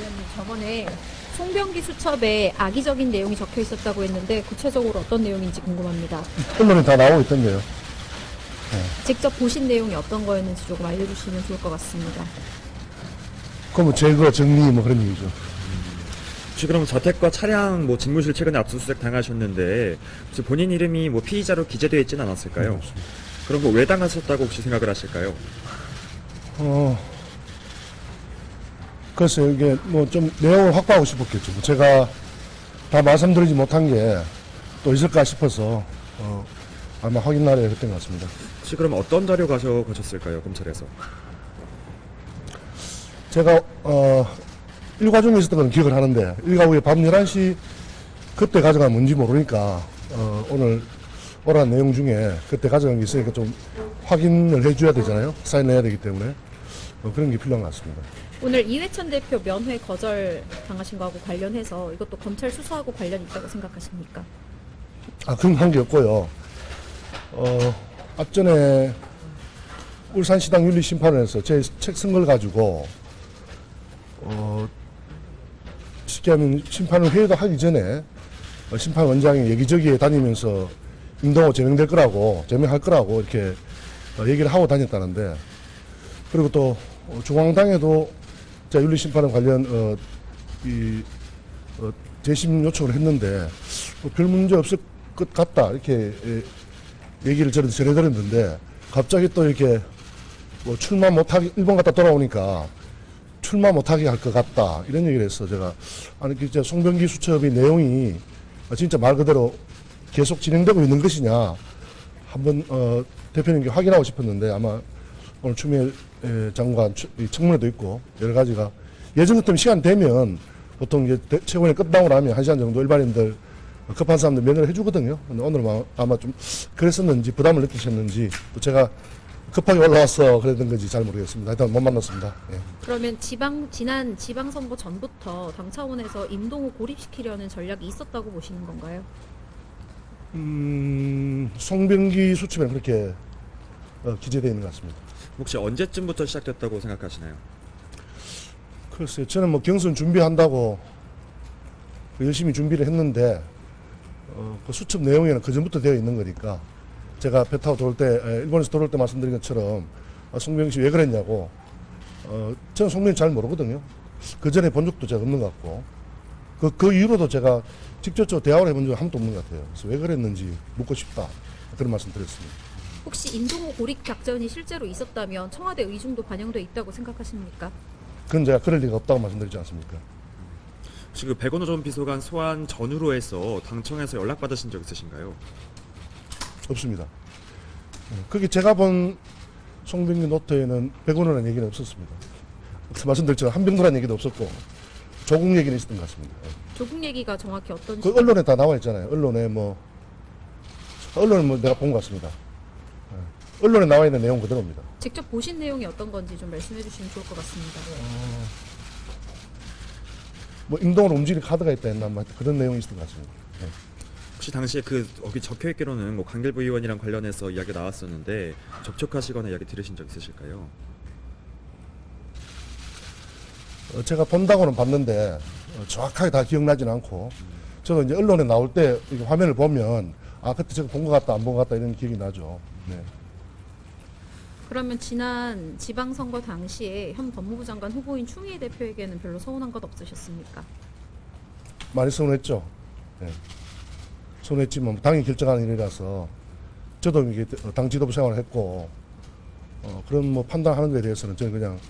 의원님, 저번에 송병기 수첩에 악의적인 내용이 적혀 있었다고 했는데 구체적으로 어떤 내용인지 궁금합니다. 언론에 다 나오고 있던데요. 직접 보신 내용이 어떤 거였는지 조금 알려주시면 좋을 것 같습니다. 그럼 제거, 정리 뭐 그런 얘기죠. 혹시 그럼 저택과 차량 뭐 집무실 최근에 압수수색 당하셨는데 혹시 본인 이름이 뭐 피의자로 기재되어 있지는 않았을까요? 그런 거 왜 당하셨다고 혹시 생각을 하실까요? 글쎄요, 이게 뭐 좀 내용을 확보하고 싶었겠죠. 뭐 제가 다 말씀드리지 못한 게 또 있을까 싶어서 아마 확인 날에 그랬던 것 같습니다. 혹시 그럼 어떤 자료 가셨을까요, 검찰에서? 제가 일과 중에 있었던 건 기억을 하는데 일과 후에 밤 11시 그때 가져간 뭔지 모르니까 오늘 오란 내용 중에 그때 가져간 게 있으니까 좀 확인을 해줘야 되잖아요. 사인해야 되기 때문에 그런 게 필요한 것 같습니다. 오늘 이회찬 대표 면회 거절 당하신 거하고 관련해서 이것도 검찰 수사하고 관련 있다고 생각하십니까? 그런 게 없고요. 앞전에 울산시당 윤리심판원에서 제 책 쓴 걸 가지고 쉽게 하면 심판을 회의도 하기 전에 심판원장이 여기저기에 다니면서 임동호 제명될 거라고, 제명할 거라고 이렇게 얘기를 하고 다녔다는데, 그리고 또 중앙당에도 제가 윤리심판원 관련 재심 요청을 했는데 별 문제 없을 것 같다 이렇게 얘기를 저는 전해드렸는데, 갑자기 또 이렇게 뭐 출마 못하게 일본 갔다 돌아오니까 출마 못하게 할 것 같다 이런 얘기를 했어. 제가 아니 진짜 송병기 수첩이 내용이 진짜 말 그대로 계속 진행되고 있는 것이냐 한번 대표님께 확인하고 싶었는데, 아마 오늘 추미애 장관 청문회도 있고 여러 가지가 예전 같으면 시간 되면 보통 이제 최고위원 끝나고 나면 1시간 정도 일반인들 급한 사람들 면회를 해주거든요. 근데 오늘은 아마 좀 그랬었는지 부담을 느끼셨는지 또 제가 급하게 올라와서 그랬던 건지 잘 모르겠습니다. 일단 못 만났습니다. 예. 그러면 지난 지방선거 전부터 당 차원에서 임동호 고립시키려는 전략이 있었다고 보시는 건가요? 송병기 수첩에는 그렇게 기재되어 있는 것 같습니다. 혹시 언제쯤부터 시작됐다고 생각하시나요? 글쎄요, 저는 뭐 경선 준비한다고 열심히 준비를 했는데 그 수첩 내용에는 그 전부터 되어 있는 거니까, 제가 배 타고 돌 때, 일본에서 돌아올 때 말씀드린 것처럼 송병기 씨 왜 그랬냐고, 저는 송병기 잘 모르거든요. 그 전에 본 적도 제가 없는 것 같고, 그 이후로도 제가 직접적으로 대화를 해본 적은 한 번도 없는 것 같아요. 그래서 왜 그랬는지 묻고 싶다, 그런 말씀 드렸습니다. 혹시 임동호 고립 작전이 실제로 있었다면 청와대 의중도 반영돼 있다고 생각하십니까? 그건 제가 그럴 리가 없다고 말씀드리지 않습니까? 혹시 그 백원호 전 비서관 소환 전후로 해서 당청에서 연락받으신 적 있으신가요? 없습니다. 그게 제가 본 송병기 노트에는 백원호라는 얘기는 없었습니다. 말씀드렸지만 한병도라는 얘기도 없었고 조국 얘기는 있었던 것 같습니다. 조국 얘기가 정확히 어떤 그 언론에 다 나와 있잖아요. 언론은 뭐 내가 본 것 같습니다. 언론에 나와 있는 내용 그대로입니다. 직접 보신 내용이 어떤 건지 좀 말씀해 주시면 좋을 것 같습니다. 뭐 임동으로 움직일 카드가 있다 했나 뭐 그런 내용이 있었던 것 같습니다. 네. 혹시 당시에 거기 적혀있기로는 뭐 강길부 의원이랑 관련해서 이야기 나왔었는데 접촉하시거나 이야기 들으신 적 있으실까요? 제가 본다고는 봤는데 정확하게 다 기억나지는 않고, 저도 이제 언론에 나올 때 이렇게 화면을 보면 그때 제가 본 것 같다 안 본 것 같다 이런 기억이 나죠. 네. 그러면 지난 지방선거 당시에 현 법무부 장관 후보인 추미애 대표에게는 별로 서운한 것 없으셨습니까? 많이 서운했죠. 네. 서운했지만 당이 결정하는 일이라서 저도 이게 당 지도부 생활을 했고 그런 뭐 판단하는 것에 대해서는 저는 그냥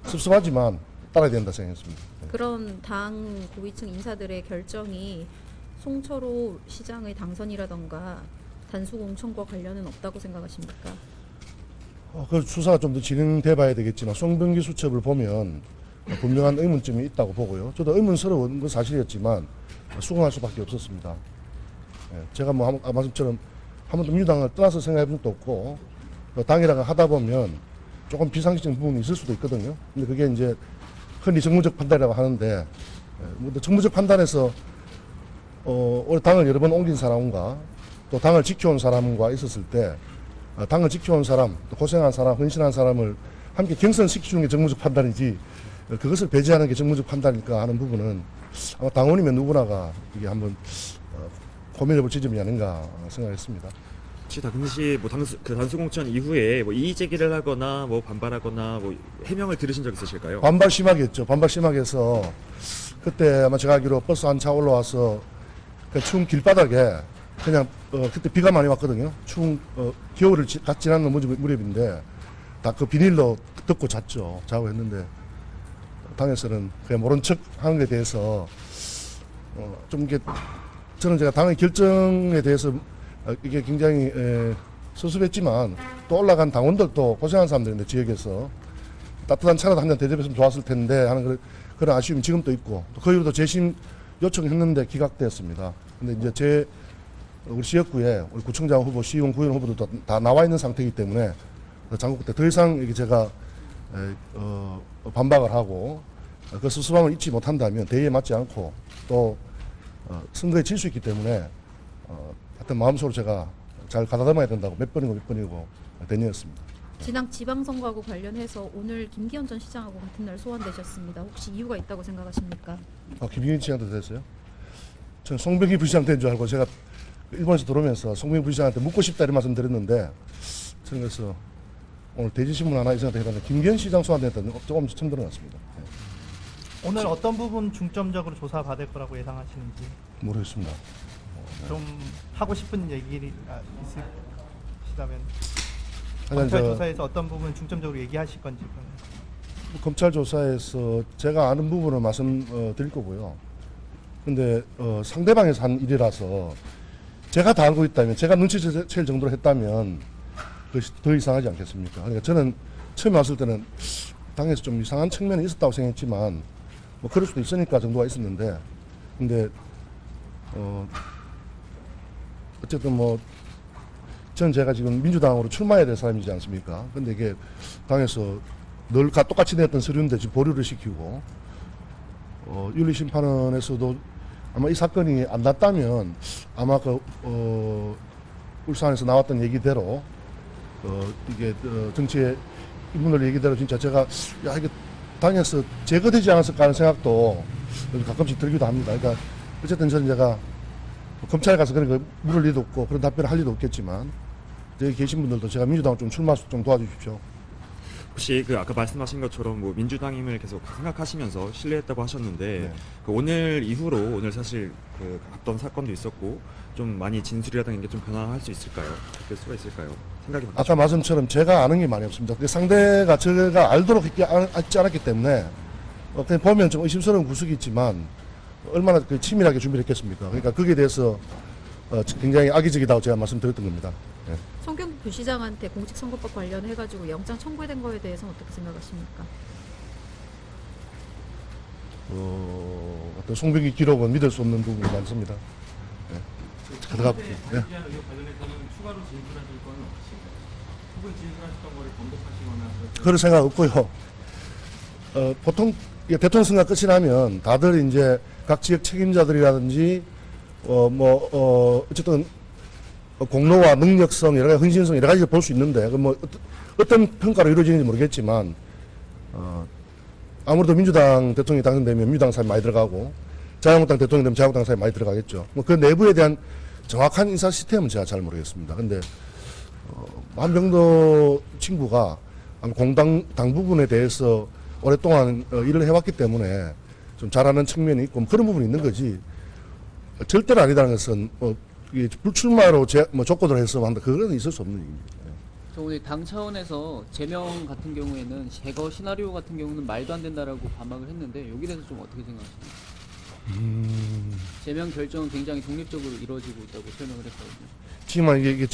섭섭하지만 따라야 된다 생각했습니다. 네. 그런 당 고위층 인사들의 결정이 송철호 시장의 당선이라던가 단수공천과 관련은 없다고 생각하십니까? 그 수사가 좀 더 진행돼 봐야 되겠지만 송병기 수첩을 보면 분명한 의문점이 있다고 보고요. 저도 의문스러운 건 사실이었지만 수긍할 수밖에 없었습니다. 예, 제가 뭐 말씀처럼 한 번도 민주당을 떠나서 생각해 본 적도 없고 당이랑 하다 보면 조금 비상식적인 부분이 있을 수도 있거든요. 근데 그게 이제 흔히 정무적 판단이라고 하는데, 정무적 판단에서 올해 당을 여러 번 옮긴 사람과 또 당을 지켜온 사람과 있었을 때 당을 지켜온 사람, 또 고생한 사람, 헌신한 사람을 함께 경선시키는 게 정무적 판단이지, 그것을 배제하는 게 정무적 판단일까 하는 부분은 아마 당원이면 누구나가 이게 한번 고민해볼 지점이 아닌가 생각했습니다. 혹시 당시 뭐 단수공천 이후에 뭐 이의 제기를 하거나 뭐 반발하거나 뭐 해명을 들으신 적 있으실까요? 반발 심하게 했죠. 반발 심하게 해서 그때 아마 제가 알기로 버스 한 차 올라와서 그 추운 길바닥에 그냥 그때 비가 많이 왔거든요. 추운 겨울을 갓 지나는 무렵인데 다 그 비닐로 덮고 잤죠. 자고 했는데 당에서는 그냥 모른 척 하는 데 대해서 좀 이게 저는 제가 당의 결정에 대해서 이게 굉장히 수습했지만 또 올라간 당원들도 고생한 사람들인데 지역에서 따뜻한 차라도 한 잔 대접했으면 좋았을 텐데 하는 그런 아쉬움이 지금도 있고 또 그 이후로도 재심 요청했는데 기각되었습니다. 근데 이제 우리 지역구에 우리 구청장 후보, 시의원, 구의원 후보들도 다 나와 있는 상태이기 때문에 장국 때 더 이상 이게 제가 반박을 하고 그 수습함을 잊지 못한다면 대의에 맞지 않고 또 선거에 질 수 있기 때문에 하여튼 마음속으로 제가 잘 가다듬어야 된다고 몇 번이고 대니였습니다. 지난 지방선거하고 관련해서 오늘 김기현 전 시장하고 같은 날 소환되셨습니다. 혹시 이유가 있다고 생각하십니까? 김기현 시장한테 됐어요? 저는 송병기 부시장 된 줄 알고 제가 일본에서 들어오면서 송병기 부시장한테 묻고 싶다 이런 말씀 드렸는데 저는 그래서 오늘 대지신문 하나 이사한테 해봤는데 김기현 시장 소환됐다는 조금 처음 들어놨습니다. 오늘 어떤 부분 중점적으로 조사받을 거라고 예상하시는지 모르겠습니다. 좀 하고 싶은 얘기가 있으시다면 하여간 검찰 조사에서 어떤 부분 중점적으로 얘기하실 건지 검찰 조사에서 제가 아는 부분을 말씀드릴 거고요. 근데 상대방에서 한 일이라서 제가 다 알고 있다면 제가 눈치챌 정도로 했다면 그것이 더 이상하지 않겠습니까? 그러니까 저는 처음에 왔을 때는 당에서 좀 이상한 측면이 있었다고 생각했지만 뭐 그럴 수도 있으니까 정도가 있었는데 근데 어쨌든 뭐 저는 제가 지금 민주당으로 출마해야 될 사람이지 않습니까? 근데 이게 당에서 늘 똑같이 냈던 서류인데 지금 보류를 시키고 윤리심판원에서도 아마 이 사건이 안 났다면 아마 울산에서 나왔던 얘기대로 이게 정치의 이분들 얘기대로 진짜 제가 이게 당에서 제거되지 않았을까 하는 생각도 가끔씩 들기도 합니다. 그러니까 어쨌든 저는 제가 검찰에 가서 그런 거 물을 리도 없고 그런 답변을 할 리도 없겠지만 여기 계신 분들도 제가 민주당을 좀 출마 좀 도와주십시오. 혹시 아까 말씀하신 것처럼 뭐 민주당임을 계속 생각하시면서 신뢰했다고 하셨는데 네. 오늘 이후로 오늘 사실 어떤 사건도 있었고 좀 많이 진술이라든가 게 좀 변화할 수 있을까요? 될 수가 있을까요? 생각이 아까 말씀처럼 제가 아는 게 많이 없습니다. 상대가 제가 알도록 알지 않았기 때문에 그냥 보면 좀 의심스러운 구석이 있지만 얼마나 치밀하게 준비를 했겠습니까? 그러니까 거기에 대해서 굉장히 악의적이다고 제가 말씀드렸던 겁니다. 네. 송병구 부시장한테 공직선거법 관련해가지고 영장 청구된 거에 대해서는 어떻게 생각하십니까? 어떤 송병기 기록은 믿을 수 없는 부분이 많습니다. 네. 그러다 네. 관련해서는 추가로 진술하실 거는 없으신가요? 혹은 진술하셨던 거를 번복하시거나 그럴 생각 없고요. 보통 대통령 선거 끝이 나면 다들 이제 각 지역 책임자들이라든지 어쨌든 공로와 능력성, 여러 가지 헌신성 여러 가지를 볼 수 있는데 어떤 평가로 이루어지는지 모르겠지만 아무래도 민주당 대통령이 당선되면 민주당 사람이 많이 들어가고 자유한국당 대통령이 되면 자유한국당 사람이 많이 들어가겠죠. 그 내부에 대한 정확한 인사 시스템은 제가 잘 모르겠습니다. 근데 한병도 친구가 공당 당 부분에 대해서 오랫동안 일을 해왔기 때문에 좀 잘하는 측면이 있고 그런 부분이 있는 거지 절대로 아니다는 것은 불출마로 조건을 해서 한다 그건 있을 수 없는 얘기입니다. 저 오늘 당 차원에서 제명 같은 경우에는 제거 시나리오 같은 경우는 말도 안 된다라고 반박을 했는데 여기 대해서 좀 어떻게 생각하십니까? 제명 결정은 굉장히 독립적으로 이루어지고 있다고 설명을 했거든요. 지금 이게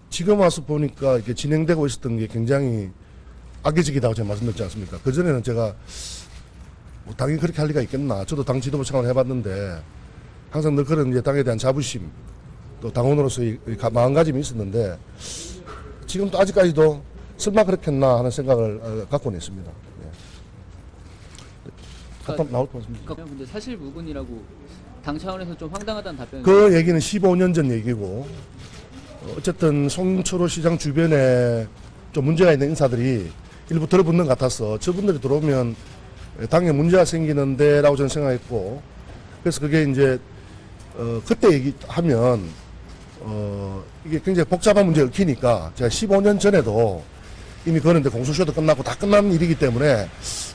지금 와서 보니까 이게 진행되고 있었던 게 굉장히 악의적이다고 제가 말씀드렸지 않습니까? 그전에는 제가 당이 그렇게 할 리가 있겠나. 저도 당 지도부 생활을 해봤는데 항상 늘 그런 이제 당에 대한 자부심 또 당원으로서의 마음가짐이 있었는데 지금도 아직까지도 설마 그렇겠나 하는 생각을 갖고는 있습니다. 갔다 나올 것 같습니다. 근데 사실 무근이라고 당 차원에서 좀 황당하다는 답변을 그 얘기는 15년 전 얘기고 어쨌든 송철호 시장 주변에 좀 문제가 있는 인사들이 일부 들어붙는 것 같아서 저분들이 들어오면 당에 문제가 생기는데라고 저는 생각했고, 그래서 그게 이제 그때 얘기하면 이게 굉장히 복잡한 문제를 얽히니까 제가 15년 전에도 이미 그런데 공소시효도 끝나고 다 끝난 일이기 때문에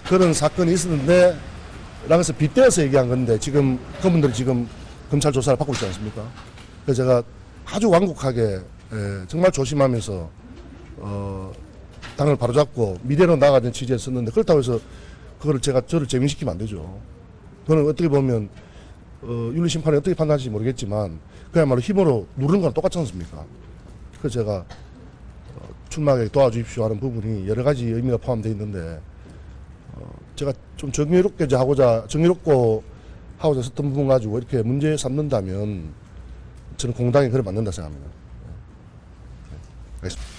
그런 사건이 있었는데 라면서 빗대어서 얘기한 건데, 지금 그분들이 지금 검찰 조사를 받고 있지 않습니까? 그래서 제가 아주 완곡하게 정말 조심하면서 당을 바로잡고 미래로 나가는 취지에 썼는데, 그렇다고 해서 그거를 저를 재민시키면 안 되죠. 그거는 어떻게 보면 윤리심판이 어떻게 판단할지 모르겠지만 그야말로 힘으로 누르는 거랑 똑같지 않습니까? 그래서 제가 출마하게 도와주십시오 하는 부분이 여러 가지 의미가 포함되어 있는데, 제가 좀 정의롭게 정의롭고 하고자 썼던 부분 가지고 이렇게 문제 삼는다면 저는 공당에 그래 맞는다 생각합니다. 알겠습니다.